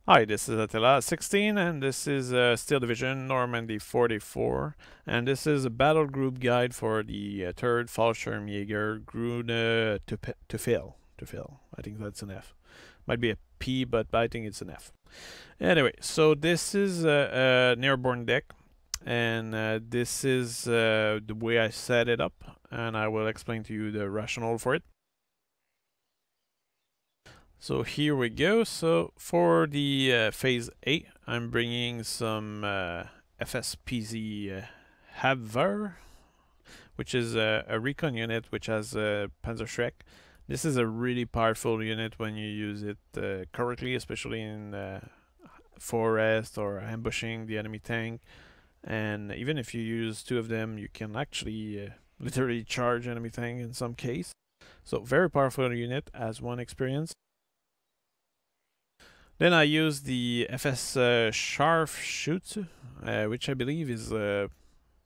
Hi, this is Attila 16, and this is Steel Division Normandy 44, and this is a battle group guide for the 3rd Fallshirmjager Grune Teufel. I think that's an F. Might be a P, but I think it's an F. Anyway, so this is an airborne deck, and this is the way I set it up, and I will explain to you the rationale for it. So here we go. So for the phase A, I'm bringing some FSPZ Habver, which is a recon unit which has Panzerschreck. This is a really powerful unit when you use it correctly, especially in forest or ambushing the enemy tank. And even if you use two of them, you can actually literally charge enemy tank in some case. So very powerful unit, as one experience. Then I use the FS Scharfschütze, which I believe is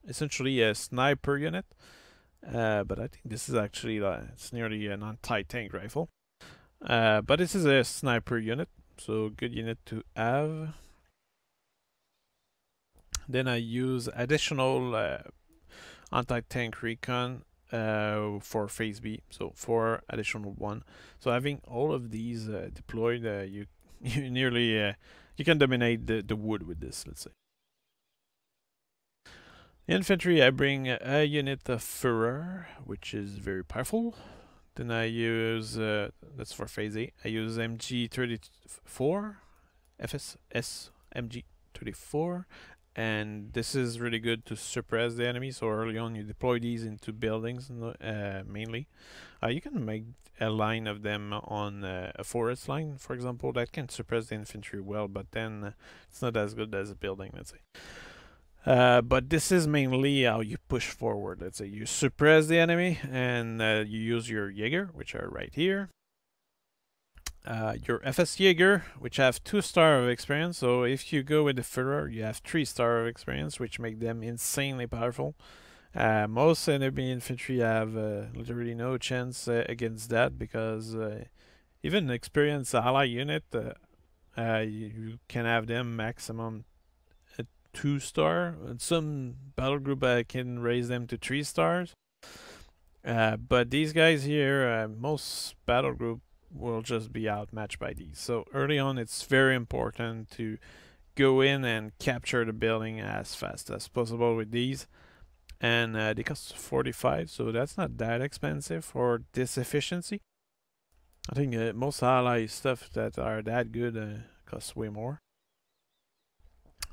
essentially a sniper unit. But I think this is actually it's nearly an anti-tank rifle. But this is a sniper unit, so good unit to have. Then I use additional anti-tank recon for phase B, so 4 additional 1. So having all of these deployed, you nearly you can dominate the wood with this, let's say. Infantry, I bring a unit of Führer, which is very powerful. Then I use that's for phase A. I use MG34, FSS MG34, and this is really good to suppress the enemy. So early on, you deploy these into buildings mainly. You can make a line of them on a forest line, for example, that can suppress the infantry well, but then it's not as good as a building, let's say. But this is mainly how you push forward. Let's say you suppress the enemy and you use your Jaeger, which are right here. Your FS Jaeger, which have 2 stars of experience. So if you go with the Führer, you have 3 stars of experience, which make them insanely powerful. Most enemy infantry have literally no chance against that because even an experienced ally unit, you can have them maximum 2 star. And some battle group can raise them to 3 stars. But these guys here, most battle group will just be outmatched by these. So early on, it's very important to go in and capture the building as fast as possible with these. And they cost 45, so that's not that expensive for this efficiency. I think most ally stuff that are that good costs way more.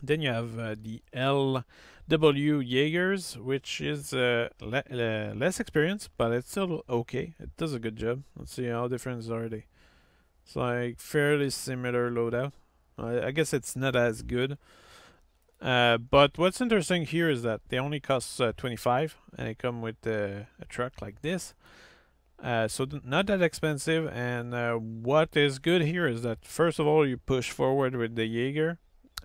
Then you have the LW Jaegers, which is less experienced, but it's still okay. It does a good job. Let's see how different are they. It's like fairly similar loadout. I guess it's not as good. But what's interesting here is that they only cost 25, and they come with a truck like this. So not that expensive, and what is good here is that first of all you push forward with the Jaeger,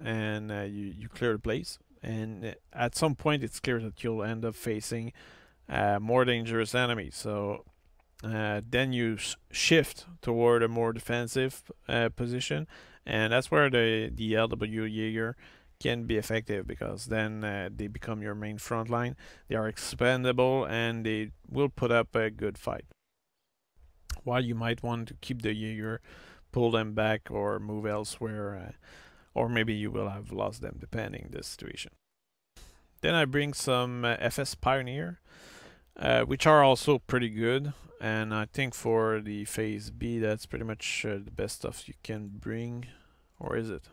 and you clear the place, and at some point it's clear that you'll end up facing more dangerous enemies. So then you shift toward a more defensive position, and that's where the LW Jaeger can be effective, because then they become your main front line. They are expendable and they will put up a good fight. While you might want to keep the Jaeger, pull them back or move elsewhere, or maybe you will have lost them depending the situation. Then I bring some FS Pioneer, which are also pretty good, and I think for the phase B that's pretty much the best stuff you can bring. Or is it?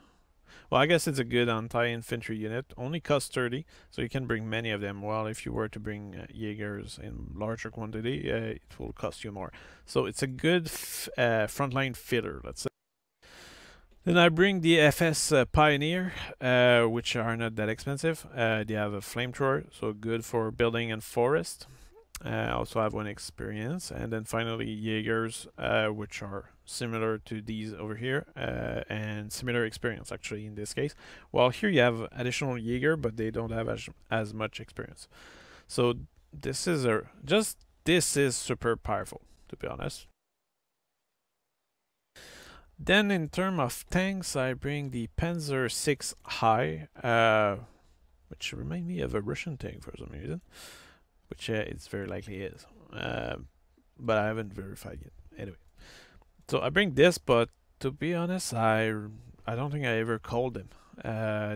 Well, I guess it's a good anti-infantry unit. Only costs 30, so you can bring many of them. While if you were to bring Jaegers in larger quantity, it will cost you more. So it's a good frontline filler, let's say. Then I bring the FS Pioneer, which are not that expensive. They have a flamethrower, so good for building and forest. Also have 1 experience, and then finally Jaegers, which are similar to these over here, and similar experience actually in this case. While here you have additional Jaeger, but they don't have as much experience. So this is this is super powerful, to be honest. Then in terms of tanks, I bring the Panzer 6 High, which remind me of a Russian tank for some reason, which it's very likely is, but I haven't verified yet. Anyway, so I bring this, but to be honest, I don't think I ever called him.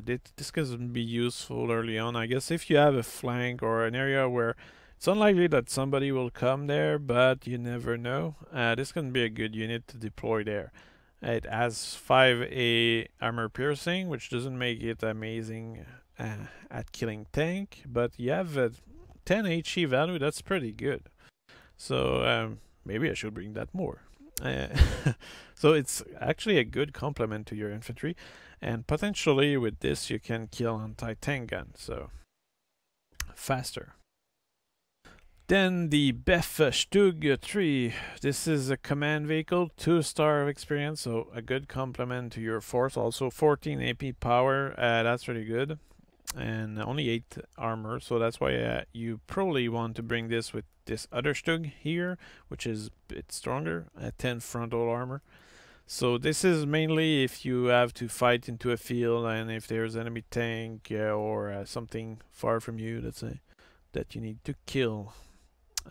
This can be useful early on, I guess, if you have a flank or an area where it's unlikely that somebody will come there, but you never know. This can be a good unit to deploy there. It has 5A armor piercing, which doesn't make it amazing at killing tank, but you have a 10 HE value, that's pretty good. So maybe I should bring that more. So it's actually a good complement to your infantry, and potentially with this you can kill anti-tank guns, so faster. Then the Bef Stug 3. This is a command vehicle, 2-star of experience, so a good complement to your force. Also 14 AP power, that's really good. And only 8 armor, so that's why you probably want to bring this with this other Stug here, which is a bit stronger, 10 frontal armor. So this is mainly if you have to fight into a field and if there's enemy tank or something far from you, let's say, that you need to kill.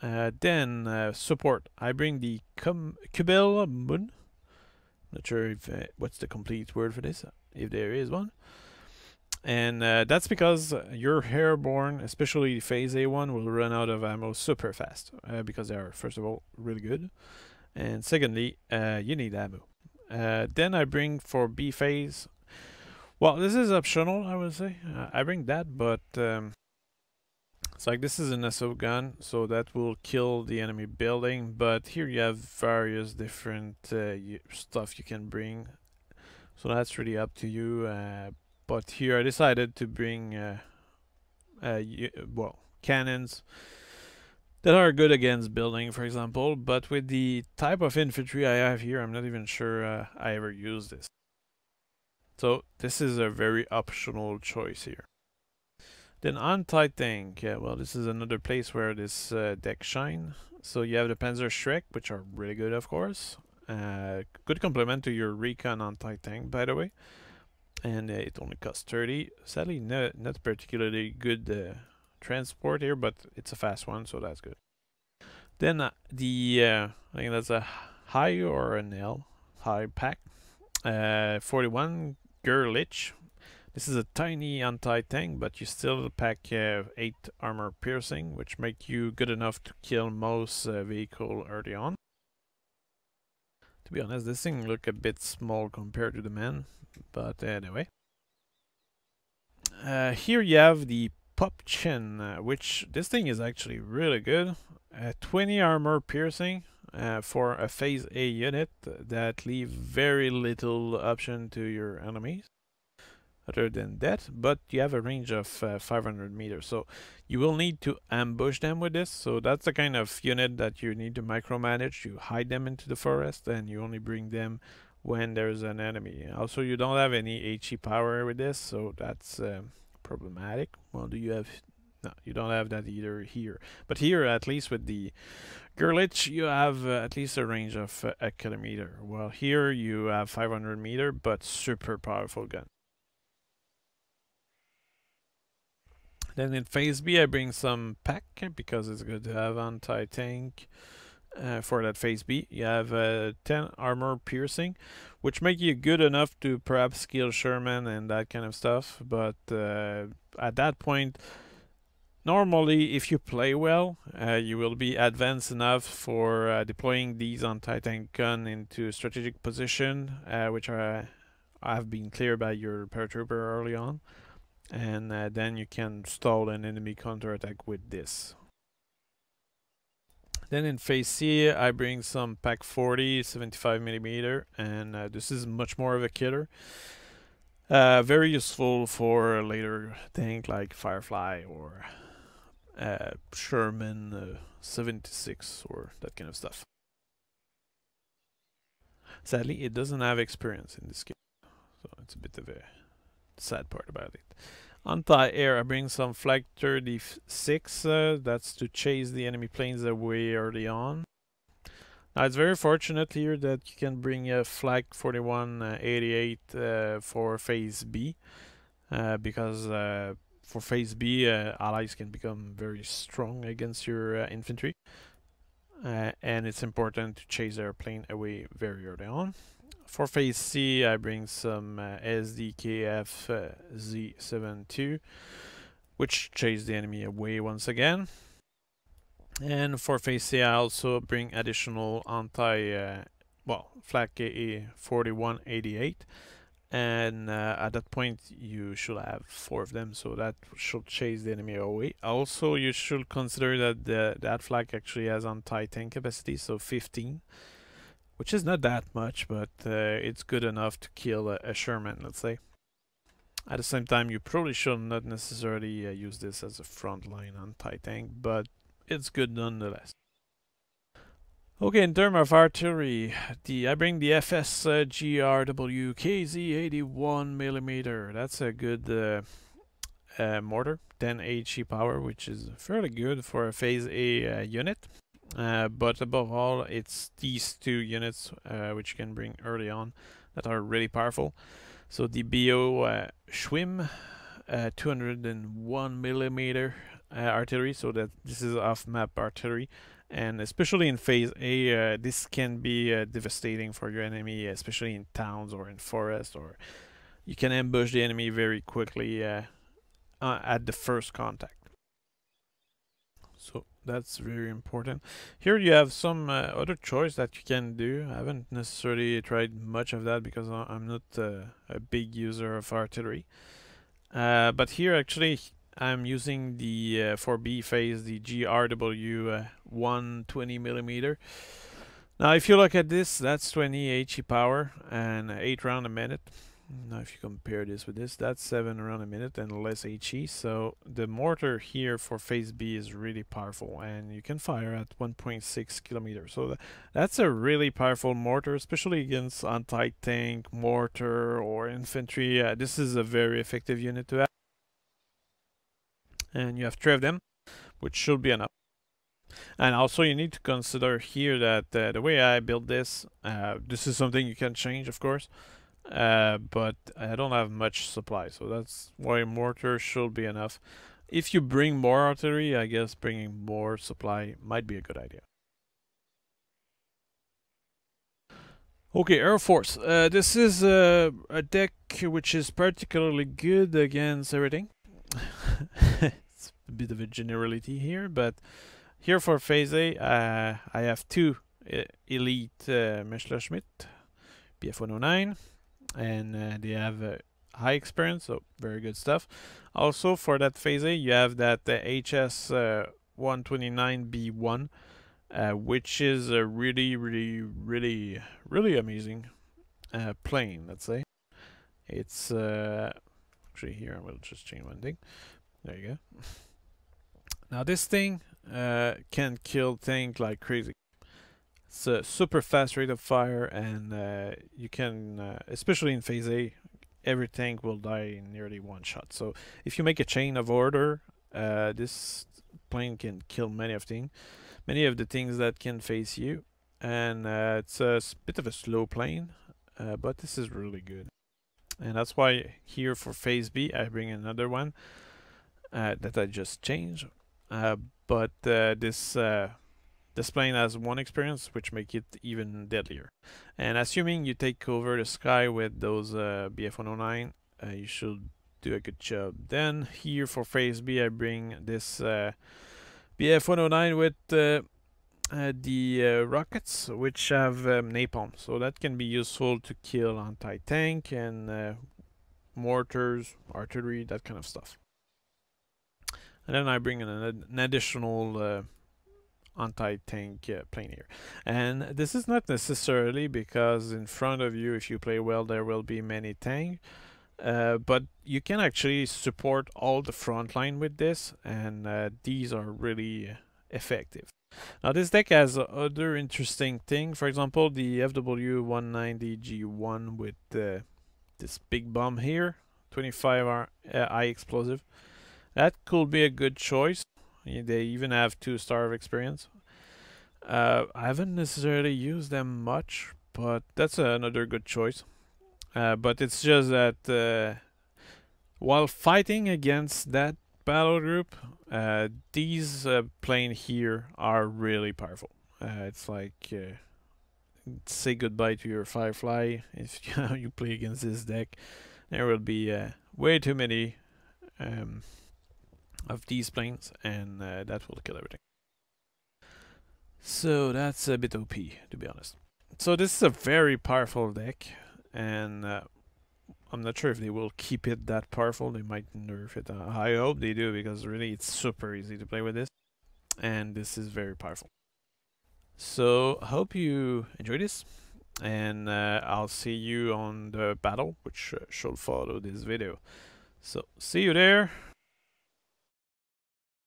Then support. I bring the Kubel Mun. Not sure if what's the complete word for this, if there is one. And that's because your Airborn, especially Phase A1, will run out of ammo super fast because they are, first of all, really good, and secondly, you need ammo. Then I bring for B phase. Well, this is optional, I would say. I bring that, but it's like this is an SO gun, so that will kill the enemy building. But here you have various different stuff you can bring, so that's really up to you. But here I decided to bring well, cannons that are good against building, for example. But with the type of infantry I have here, I'm not even sure I ever use this. So this is a very optional choice here. Then anti-tank, well, this is another place where this deck shine. So you have the Panzer Shrek, which are really good, of course. Good complement to your recon anti-tank, by the way. And it only costs 30. Sadly, not particularly good transport here, but it's a fast one, so that's good. Then I think that's a high or an L, high pack. 41 Gerlich. This is a tiny anti-tank, but you still pack 8 armor piercing, which make you good enough to kill most vehicle early on. To be honest, this thing look a bit small compared to the man, but anyway. Here you have the Pop Chin, which this thing is actually really good. 20 armor piercing for a Phase A unit that leave very little option to your enemies other than that, but you have a range of 500 meters, so you will need to ambush them with this. So that's the kind of unit that you need to micromanage. You hide them into the forest and you only bring them when there's an enemy. Also, you don't have any HE power with this, so that's problematic. Well, do you have... No, you don't have that either here. But here, at least with the Gerlich, you have at least a range of a kilometer. Well, here you have 500 meter, but super powerful gun. Then in Phase B, I bring some pack because it's good to have anti-tank for that Phase B. You have 10 armor piercing, which make you good enough to perhaps kill Sherman and that kind of stuff. But at that point, normally, if you play well, you will be advanced enough for deploying these anti-tank gun into strategic position, which have been cleared by your paratrooper early on. And then you can stall an enemy counterattack with this. Then in Phase C, I bring some Pack 40 75mm, and this is much more of a killer. Very useful for later tank like Firefly or Sherman 76 or that kind of stuff. Sadly, it doesn't have experience in this game, so it's a bit of a sad part about it. Anti-air, I bring some Flag 36, that's to chase the enemy planes away early on. Now it's very fortunate here that you can bring a Flak 4188 for Phase B, because for Phase B, allies can become very strong against your infantry, and it's important to chase their plane away very early on. For Phase C, I bring some SDKF Z72, which chase the enemy away once again. And for Phase C, I also bring additional Flak KA 4188. And at that point, you should have 4 of them, so that should chase the enemy away. Also, you should consider that that Flak actually has anti-tank capacity, so 15, which is not that much, but it's good enough to kill a Sherman, let's say. At the same time, you probably should not necessarily use this as a frontline anti-tank, but it's good nonetheless. Okay, in terms of artillery, I bring the FS GRW KZ81mm. That's a good mortar, 10 HE power, which is fairly good for a Phase A unit. But above all, it's these 2 units which you can bring early on that are really powerful. So the BO Schwim 201mm artillery, so that this is off-map artillery. And especially in Phase A, this can be devastating for your enemy, especially in towns or in forests, or you can ambush the enemy very quickly at the first contact. So that's very important. Here you have some other choice that you can do. I haven't necessarily tried much of that because I'm not a big user of artillery. But here actually I'm using the 4B phase, the GRW 120mm. Now if you look at this, that's 20 HE power and 8 rounds a minute. Now if you compare this with this, that's 7 rounds a minute and less HE. So the mortar here for Phase B is really powerful, and you can fire at 1.6 kilometers. So that's a really powerful mortar, especially against anti-tank, mortar, or infantry. This is a very effective unit to have. And you have 3 of them, which should be enough. And also you need to consider here that the way I build this, this is something you can change, of course, but I don't have much supply, so that's why mortar should be enough. If you bring more artillery, I guess bringing more supply might be a good idea. Okay, Air Force. This is a deck which is particularly good against everything. It's a bit of a generality here, but here for Phase A, I have 2 elite Messerschmitt BF-109, and they have high experience, so very good stuff. Also for that Phase A, you have that HS 129B1, which is a really amazing plane, let's say. It's actually here, I will just change one thing. There you go. Now this thing can kill tank like crazy. It's a super fast rate of fire, and you can, especially in Phase A, every tank will die in nearly 1 shot. So if you make a chain of order, this plane can kill many of the things that can face you. And it's a bit of a slow plane, but this is really good. And that's why here for Phase B, I bring another one that I just changed. But this plane has 1 experience, which make it even deadlier. And assuming you take over the sky with those BF-109, you should do a good job. Then here for Phase B, I bring this BF-109 with the rockets, which have napalm, so that can be useful to kill anti-tank and mortars, artillery, that kind of stuff. And then I bring in an additional anti-tank plane here. And this is not necessarily because in front of you, if you play well, there will be many tanks. But you can actually support all the front line with this, and these are really effective. Now this deck has other interesting thing. For example, the FW190G1 with this big bomb here, 25 high explosive. That could be a good choice. They even have 2 star of experience. I haven't necessarily used them much, but that's another good choice. But it's just that while fighting against that battle group, these plane here are really powerful. It's like say goodbye to your Firefly if you play against this deck. There will be way too many of these planes, and that will kill everything. So that's a bit OP, to be honest. So this is a very powerful deck, and I'm not sure if they will keep it that powerful. They might nerf it. I hope they do, because really it's super easy to play with this, and this is very powerful. So hope you enjoy this, and I'll see you on the battle, which should follow this video. So see you there.